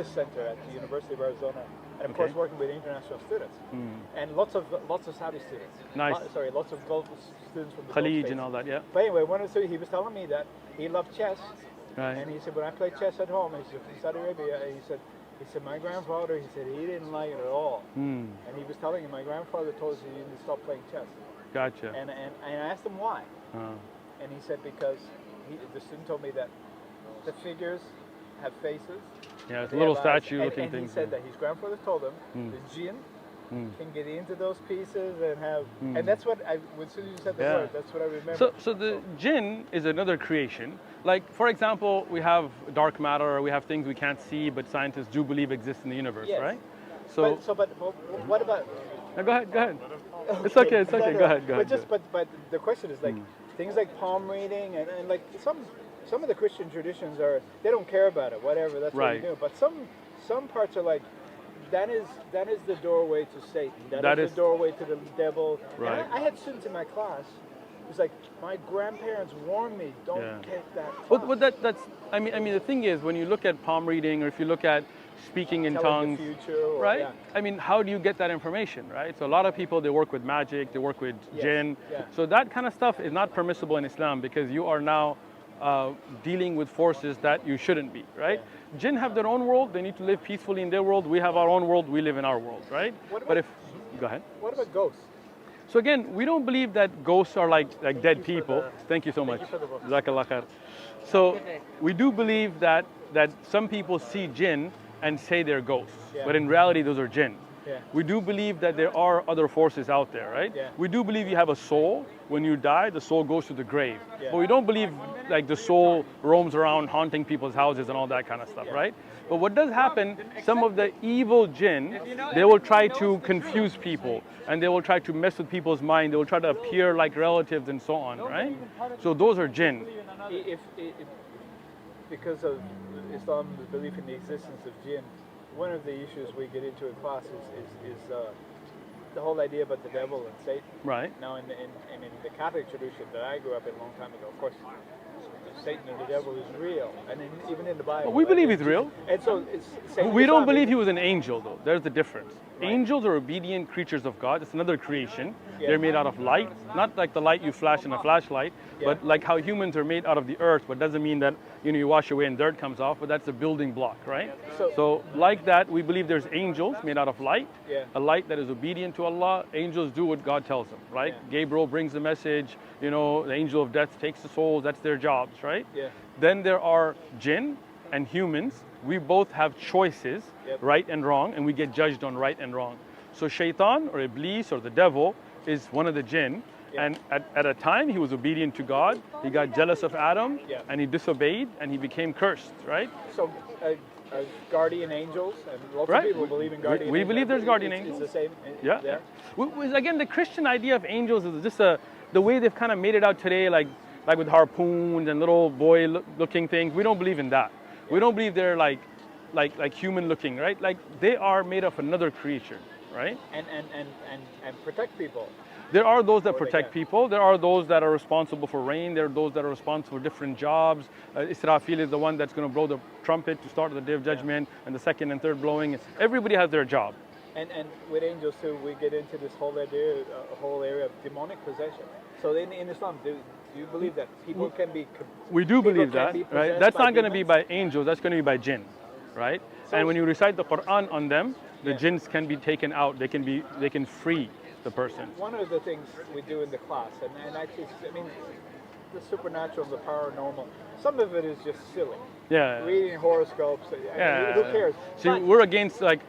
Swiss Center at the University of Arizona, and of course working with international students, and lots of Saudi students. Nice. Lots of Gulf students from the Khalid Gulf and all that, yeah. But anyway, he was telling me that he loved chess, Right. and he said when I played chess at home, he said from Saudi Arabia, he said my grandfather, he said he didn't like it at all, and he was telling him my grandfather told us he didn't stop playing chess. Gotcha. And I asked him why, and he said because the student told me that the figures have faces. Yeah, it's a little statue-looking and thing. he said that his grandfather told him the jinn can get into those pieces and have, and that's what as soon as you said the word, that's what I remember. So the jinn is another creation. Like, for example, we have dark matter, or we have things we can't see, but scientists do believe exist in the universe, right? So, but what about? No, go ahead. It's okay. Go ahead. But the question is like things like palm reading and like some of the Christian traditions they don't care about it, whatever, that's what you do. But some parts are like that is the doorway to Satan. That is the doorway to the devil. Right. And I had students in my class. It's like my grandparents warned me, don't take that class. Well, that's. I mean, the thing is, when you look at palm reading, or if you look at speaking in tongues, the future, right? I mean, how do you get that information, right? So a lot of people, they work with magic, they work with jinn. So that kind of stuff is not permissible in Islam because you are now dealing with forces that you shouldn't be, right? Jinn have their own world, they need to live peacefully in their world. We have our own world, we live in our world, right? Go ahead. What about ghosts? So again, we don't believe that ghosts are like dead people. Thank you so much. Jazakallah khair. So we do believe that some people see jinn and say they're ghosts, but in reality those are jinn. We do believe that there are other forces out there, right? We do believe you have a soul. When you die, the soul goes to the grave. But we don't believe like the soul roams around haunting people's houses and all that kind of stuff, right? But what does happen, some of the evil jinn, they will try to confuse people and they will try to mess with people's mind. They will try to appear like relatives and so on, right? So those are jinn. If because of Islam's belief in the existence of jinn, one of the issues we get into in class is the whole idea about the devil and Satan. Right. Now, in the Catholic tradition that I grew up in a long time ago, of course, Satan and the devil is real, and even in the Bible. Well, we believe he's real. And so we don't believe he was an angel, though. There's the difference. Right. Angels are obedient creatures of God. It's another creation. They're made out of light, not like the light you flash in a flashlight, but like how humans are made out of the earth. But doesn't mean that you wash away and dirt comes off. But that's a building block, right? So like that, we believe there's angels made out of light, a light that is obedient to Allah. Angels do what God tells them, right? Gabriel brings the message. The angel of death takes the souls. That's their jobs, right? Then there are jinn and humans. We both have choices, right and wrong, and we get judged on right and wrong. So shaitan or iblis or the devil is one of the jinn, and at a time he was obedient to God. He got jealous of Adam and he disobeyed and he became cursed, right? So guardian angels, and lots of people believe in guardian angels. We believe there's guardian angels. It's the same. Again, the Christian idea of angels is just the way they've kind of made it out today, like with harpoons and little boy-looking things. We don't believe in that. We don't believe they're like human-looking, right? Like they are made of another creature, right? And protect people. There are those that protect people. There are those that are responsible for rain. There are those that are responsible for different jobs. Israfil is the one that's going to blow the trumpet to start the Day of Judgment, and the second and third blowing. Everybody has their job. And with angels too, we get into this whole idea, whole area of demonic possession. So in Islam, do you believe that people can be? We do believe that, right? That's not going to be by angels. That's going to be by jinn, right? And when you recite the Quran on them, the jinns can be taken out. They can free the person. One of the things we do in the class, and actually, the supernatural, the paranormal, some of it is just silly. Reading horoscopes. Who cares? See, we're against like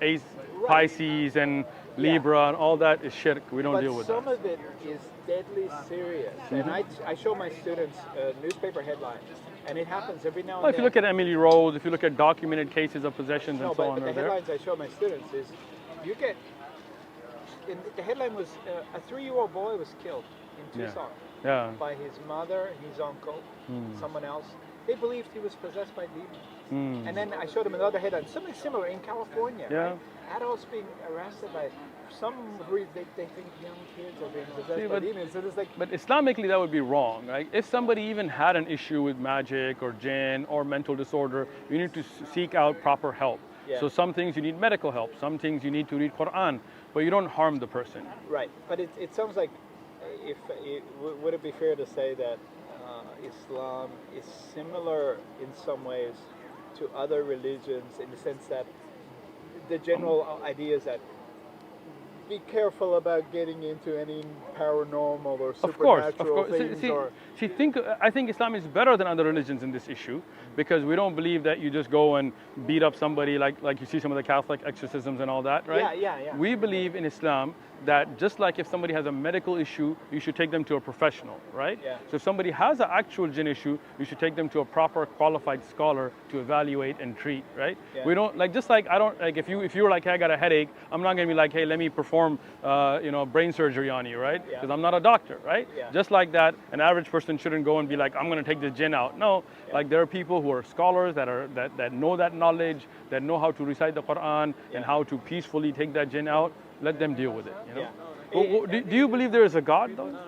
Pisces and Libra and all that is shirk. We don't deal with that. Some of it is deadly serious. And I show my students newspaper headlines, and it happens every now and then. If you look at Emily Rose, if you look at documented cases of possessions and so on. But the headlines I show my students is, the headline was a 3-year-old boy was killed in Tucson by his mother, his uncle, someone else. They believed he was possessed by demons. And then I showed them another headline, something similar in California. Right? Adults being arrested by they think young kids are being possessed by demons. So it's like, but Islamically, that would be wrong, right? If somebody even had an issue with magic or jinn or mental disorder, you need to seek out proper help. Yeah. So some things you need medical help, some things you need to read Quran, but you don't harm the person. Right, but it sounds like, would it be fair to say that Islam is similar in some ways to other religions in the sense that the general idea is that be careful about getting into any paranormal or supernatural things. I think Islam is better than other religions in this issue because we don't believe that you just go and beat up somebody like you see some of the Catholic exorcisms and all that, right? Yeah. We believe in Islam that just like if somebody has a medical issue, you should take them to a professional, right? Yeah. So if somebody has an actual jinn issue, you should take them to a proper qualified scholar to evaluate and treat, right? Yeah. We don't if you're like, hey, I got a headache, I'm not gonna be like, hey, let me perform brain surgery on you, right? Because I'm not a doctor, right? Yeah. Just like that, an average person shouldn't go and be like, I'm gonna take the jinn out. No, like there are people who are scholars that know that knowledge, that know how to recite the Quran and how to peacefully take that jinn out. Let them deal with it. Do you believe there is a God, though?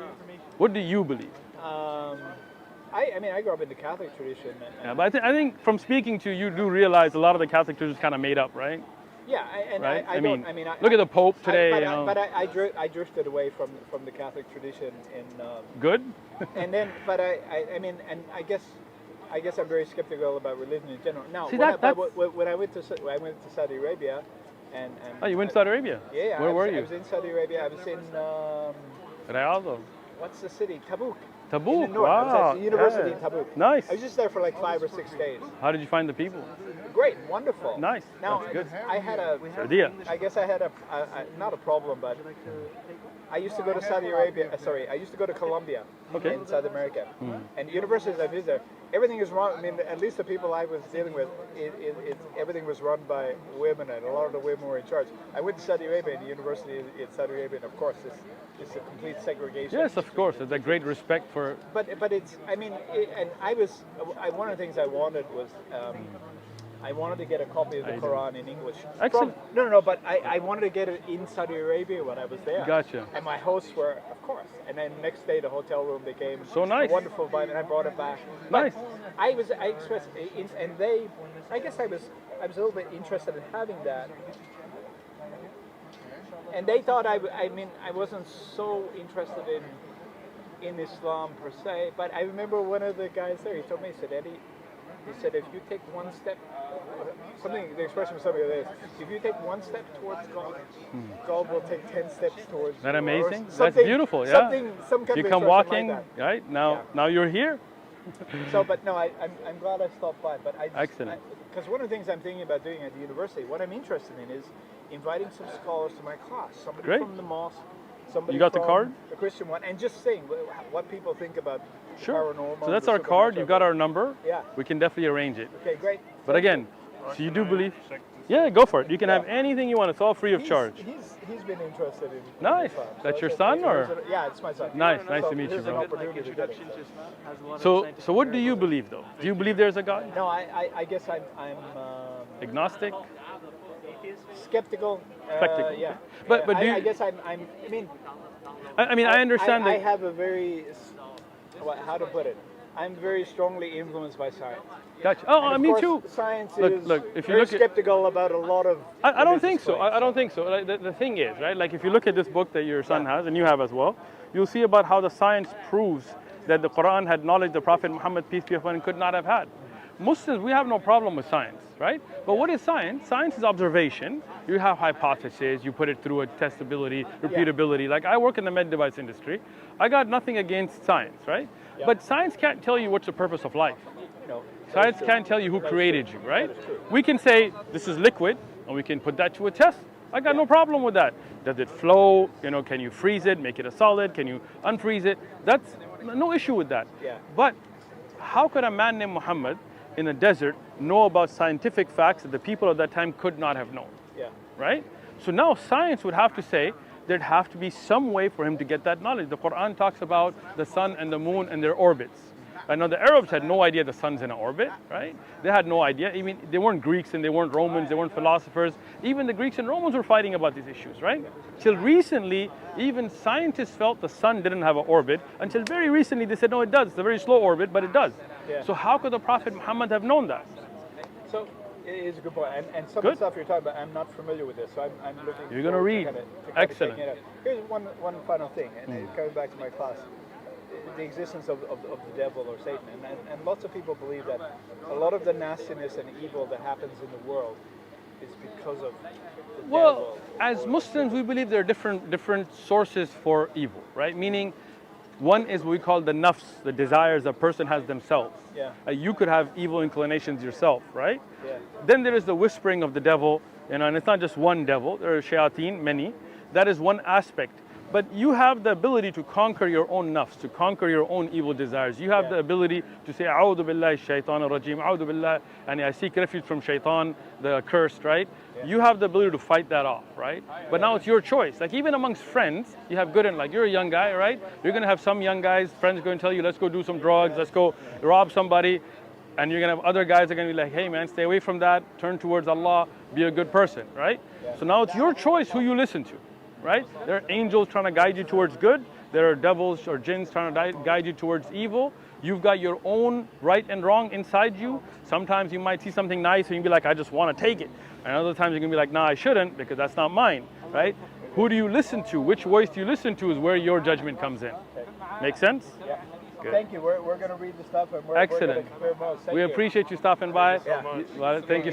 What do you believe? I grew up in the Catholic tradition. But I think from speaking to you, do realize a lot of the Catholic tradition is kind of made up, right? Yeah, right? I look at the Pope today. But I drifted away from the Catholic tradition in. Good. And then, but I guess I'm very skeptical about religion in general. Now, when I went to Saudi Arabia. Oh, you went to Saudi Arabia? Yeah. Where were you? I was in Saudi Arabia. I was in Riyadh. What's the city? Tabuk. Tabuk. In the north. Wow. I was at the university in Tabuk. Nice. I was just there for like 5 or 6 days. How did you find the people? Great, wonderful. Nice. Now, that's good. I had a idea. I guess I had not a problem, but I used to go to Saudi Arabia. I used to go to Colombia in South America, and universities I visited, everything is run. I mean, at least the people I was dealing with, everything was run by women, and a lot of the women were in charge. I went to Saudi Arabia, and the university in Saudi Arabia, and of course, it's a complete segregation. Yes, of course. There's a great respect for. But it's. I mean, one of the things I wanted was. I wanted to get a copy of the Quran in English. Excellent. No, but I wanted to get it in Saudi Arabia when I was there. Gotcha. And my hosts were, of course. And then next day, the hotel room became so nice. A wonderful vibe, and I brought it back. Nice. But I expressed, and they, I guess I was a little bit interested in having that. And they thought I wasn't so interested in Islam per se. But I remember one of the guys there. He told me, he said, Eddie. He said, if you take one step, the expression was something like this, if you take one step towards God, God will take 10 steps towards you. That amazing? That's beautiful, yeah. Some kind you of come walking, like that. right? Now you're here. I'm glad I stopped by. But Excellent. Because one of the things I'm thinking about doing at the university, what I'm interested in is inviting some scholars to my class. Somebody from the mosque. Somebody you got from the card? The Christian one, and just saying what people think about paranormal. So that's our card. You've got our number. Yeah. We can definitely arrange it. Okay, great. But again, so you do believe? Yeah, go for it. You can have anything you want. It's all free of charge. He's been interested in. Nice. That's your son, or? Yeah, it's my son. Nice to meet you, bro. So what do you believe, though? Do you believe there's a God? No, I guess I'm agnostic. Skeptical. Yeah. But do you, I guess I understand that. I have a very, how to put it, I'm very strongly influenced by science. Gotcha. Oh, me too. Science is if you very skeptical about a lot of. I don't think so. I don't think so. Like, the thing is, right? Like if you look at this book that your son has and you have as well, you'll see about how the science proves that the Quran had knowledge the Prophet Muhammad, peace be upon him, could not have had. Muslims, we have no problem with science, right? But what is science? Science is observation. You have hypotheses, you put it through a testability, repeatability. Like I work in the med device industry. I got nothing against science, right? Yeah. But science can't tell you what's the purpose of life. Science can't tell you who created you, right? We can say this is liquid and we can put that to a test. I got no problem with that. Does it flow? Can you freeze it, make it a solid? Can you unfreeze it? That's no issue with that. Yeah. But how could a man named Muhammad in a desert know about scientific facts that the people of that time could not have known? Yeah. Right? So now science would have to say there'd have to be some way for him to get that knowledge. The Quran talks about the sun and the moon and their orbits. I know the Arabs had no idea the sun's in an orbit, right? They had no idea. I mean, they weren't Greeks and they weren't Romans, they weren't philosophers. Even the Greeks and Romans were fighting about these issues, right? Till recently, even scientists felt the sun didn't have an orbit. Until very recently, they said, no, it does. It's a very slow orbit, but it does. Yeah. So how could the Prophet Muhammad have known that? So It is a good point. And some of the stuff you're talking about, I'm not familiar with this, so I'm looking. You're going to read. Excellent. Here's one final thing, and coming back to my class, the existence of the devil or Satan, and lots of people believe that a lot of the nastiness and evil that happens in the world is because of the devil. As Muslims, we believe there are different sources for evil, right? Meaning, one is what we call the nafs, the desires a person has themselves. Yeah. You could have evil inclinations yourself, right? Yeah. Then there is the whispering of the devil, and it's not just one devil. There are shayateen, many. That is one aspect. But you have the ability to conquer your own nafs, to conquer your own evil desires. You have the ability to say, A'udhu billahi shaitan ar-rajim, A'udhu billah, and I seek refuge from shaitan, the accursed, right? Yeah. You have the ability to fight that off, right? But now it's your choice. Like even amongst friends, you have good and like you're a young guy, right? You're gonna have some young guys, friends are gonna tell you, let's go do some drugs, let's go rob somebody. And you're gonna have other guys that are gonna be like, hey man, stay away from that, turn towards Allah, be a good person, right? Yeah. So now it's your choice who you listen to. Right? There are angels trying to guide you towards good. There are devils or jinns trying to guide you towards evil. You've got your own right and wrong inside you. Sometimes you might see something nice and you'll be like, I just want to take it. And other times you're going to be like, nah, I shouldn't because that's not mine. Right? Who do you listen to? Which voice do you listen to is where your judgment comes in. Make sense? Yeah. Good. Thank you. We're going to read the stuff and we're Excellent. going to compare most. We appreciate you stopping by. Yeah. Thank you.